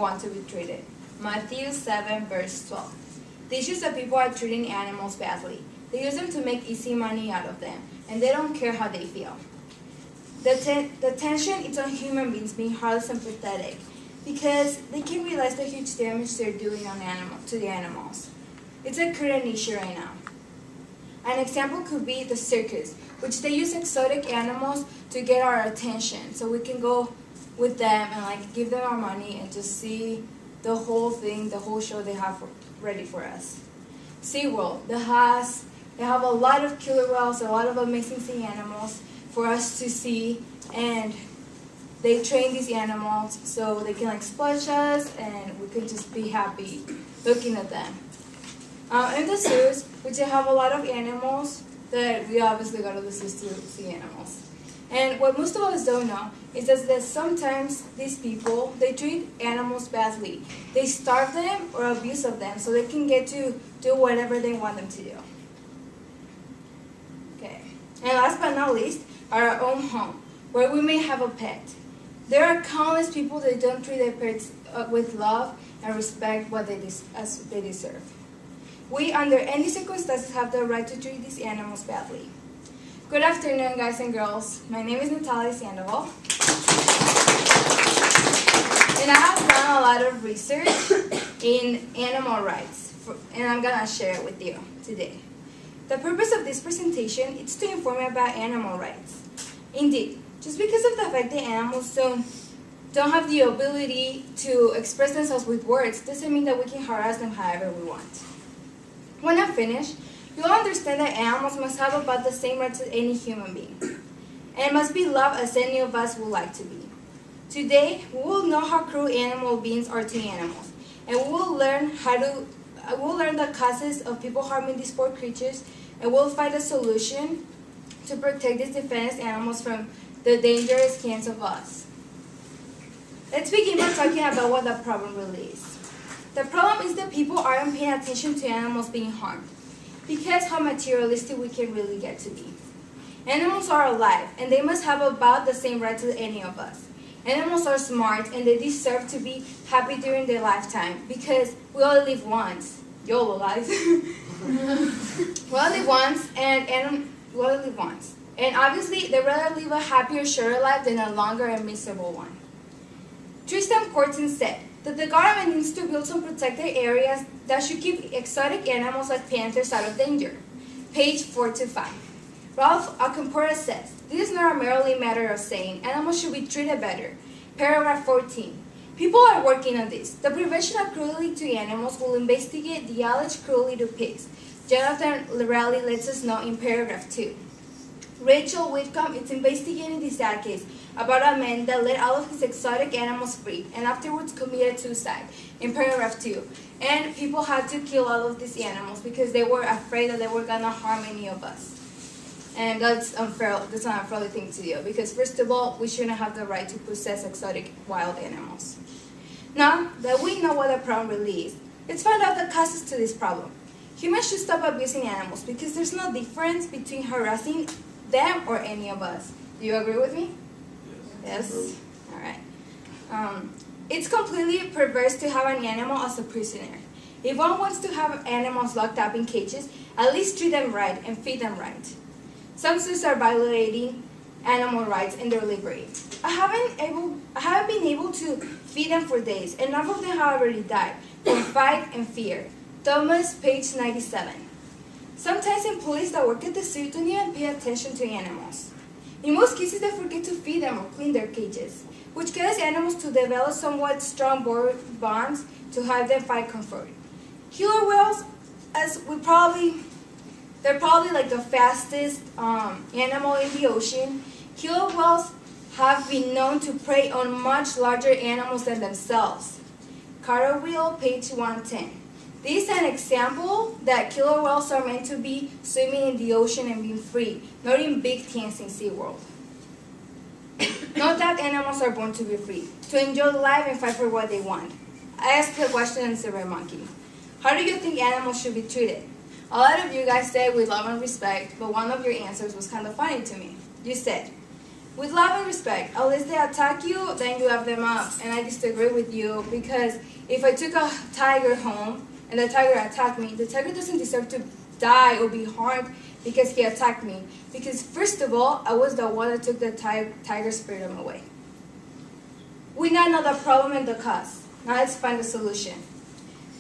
want to be treated. Matthew 7, verse 12. The issue is that people are treating animals badly. They use them to make easy money out of them, and they don't care how they feel. The tension is on human beings being heartless and pathetic because they can't realize the huge damage they're doing to the animals. It's a current issue right now. An example could be the circus, which they use exotic animals to get our attention, so we can go with them and give them our money and just see the whole thing, the whole show they have ready for us. SeaWorld, they have a lot of killer whales, a lot of amazing sea animals for us to see, and they train these animals so they can splash us and we can just be happy looking at them. In the zoos, which they have a lot of animals that we obviously go to the zoos to see animals. And what most of us don't know is that sometimes these people, they treat animals badly. They starve them or abuse of them so they can get to do whatever they want them to do. Okay. And last but not least, our own home, where we may have a pet. There are countless people that don't treat their pets with love and respect as they deserve. We, under any circumstances, have the right to treat these animals badly. Good afternoon, guys and girls. My name is Natalia, and I have done a lot of research in animal rights, and I'm going to share it with you today. The purpose of this presentation is to inform you about animal rights. Indeed, just because of the fact that animals don't have the ability to express themselves with words doesn't mean that we can harass them however we want. When I'm finished, you'll understand that animals must have about the same rights as any human being, and must be loved as any of us would like to be. Today, we will know how cruel animal beings are to animals, and we will learn the causes of people harming these poor creatures, and we'll find a solution to protect these defenseless animals from the dangerous hands of us. Let's begin by talking about what the problem really is. The problem is that people aren't paying attention to animals being harmed, because how materialistic we can really get to be. Animals are alive, and they must have about the same rights as any of us. Animals are smart, and they deserve to be happy during their lifetime, because we only live once. YOLO, guys. We only live once, and obviously, they'd rather live a happier, shorter life than a longer and miserable one. Tristan Corton said that the government needs to build some protected areas that should keep exotic animals like panthers out of danger. Page 4 to 5. Ralph Acampora says, this is not a merely matter of saying animals should be treated better. Paragraph 14. People are working on this. The Prevention of Cruelty to Animals will investigate the alleged cruelty to pigs. Jonathan Raleigh lets us know in paragraph 2. Rachel Whitcomb is investigating this sad case about a man that let all of his exotic animals free and afterwards committed suicide in paragraph 2. And people had to kill all of these animals because they were afraid that they were going to harm any of us. And that's unfair. That's not a fair thing to do because first of all, we shouldn't have the right to possess exotic wild animals. Now that we know what the problem really is, let's find out the causes to this problem. Humans should stop abusing animals because there's no difference between harassing them or any of us. Do you agree with me? Yes? All right. It's completely perverse to have an animal as a prisoner. If one wants to have animals locked up in cages, at least treat them right and feed them right. Some zoos are violating animal rights in their library. I haven't been able to feed them for days, and none of them have already died from fight and fear. Thomas, page 97. Sometimes employees that work at the zoo don't even pay attention to animals. In most cases, they forget to feed them or clean their cages, which causes animals to develop somewhat strong bonds to help them find comfort. Killer whales, they're probably like the fastest animal in the ocean. Killer whales have been known to prey on much larger animals than themselves. Cartwheel, page 110. This is an example that killer whales are meant to be swimming in the ocean and being free, not in big tanks in SeaWorld. Note that animals are born to be free, to enjoy life and fight for what they want. I asked the question in SurveyMonkey. How do you think animals should be treated? A lot of you guys said with love and respect, but one of your answers was kind of funny to me. You said, With love and respect. Unless they attack you, then you have them up. And I disagree with you because if I took a tiger home and the tiger attacked me, the tiger doesn't deserve to die or be harmed because he attacked me. Because first of all, I was the one that took the tiger's freedom away. We now know the problem and the cause. Now let's find a solution.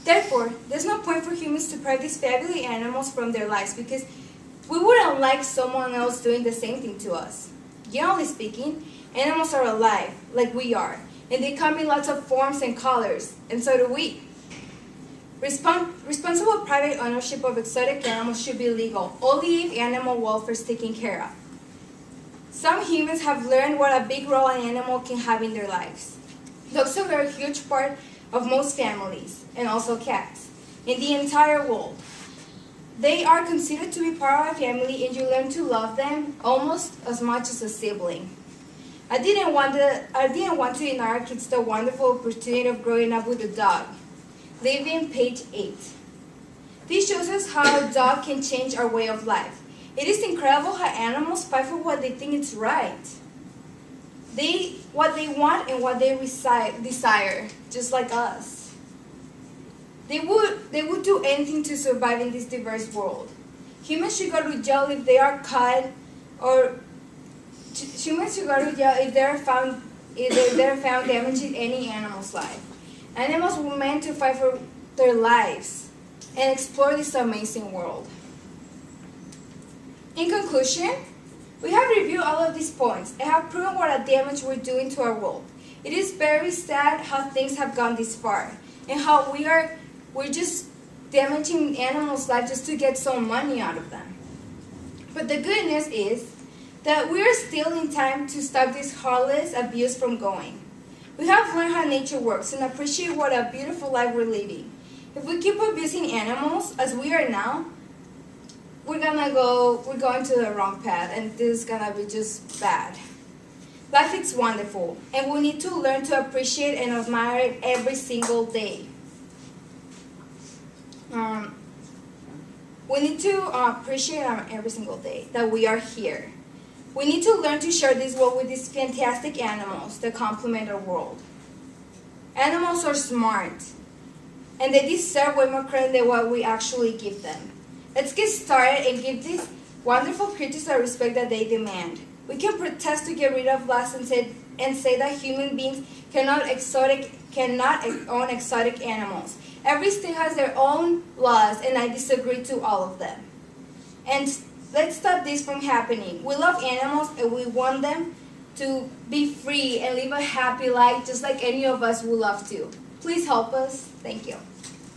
Therefore, there's no point for humans to deprive these fabulous animals from their lives because we wouldn't like someone else doing the same thing to us. Generally speaking, animals are alive, like we are, and they come in lots of forms and colors, and so do we. Responsible private ownership of exotic animals should be legal, only if animal welfare is taken care of. Some humans have learned what a big role an animal can have in their lives. Dogs are a huge part of most families, and also cats, in the entire world. They are considered to be part of a family and you learn to love them almost as much as a sibling. I didn't want to deny our kids the wonderful opportunity of growing up with a dog. Leaving page 8. This shows us how a dog can change our way of life. It is incredible how animals fight for what they think is right. What they want and what they desire, just like us. They would do anything to survive in this diverse world. Humans should go to jail if they are caught, or humans should go to jail if they're found damaging any animal's life. Animals were meant to fight for their lives and explore this amazing world. In conclusion, we have reviewed all of these points and have proven what a damage we're doing to our world. It is very sad how things have gone this far and how we're just damaging animals' lives just to get some money out of them. But the good news is that we are still in time to stop this heartless abuse from going. We have learned how nature works and appreciate what a beautiful life we're living. If we keep abusing animals as we are now, we're going to the wrong path, and this is gonna be just bad. Life is wonderful, and we need to learn to appreciate and admire it every single day. We need to appreciate every single day that we are here. We need to learn to share this world with these fantastic animals that complement our world. Animals are smart, and they deserve way more credit than what we actually give them. Let's get started and give these wonderful creatures the respect that they demand. We can protest to get rid of laws and say that human beings cannot own exotic animals. Every state has their own laws, and I disagree to all of them. And let's stop this from happening. We love animals, and we want them to be free and live a happy life just like any of us would love to. Please help us. Thank you.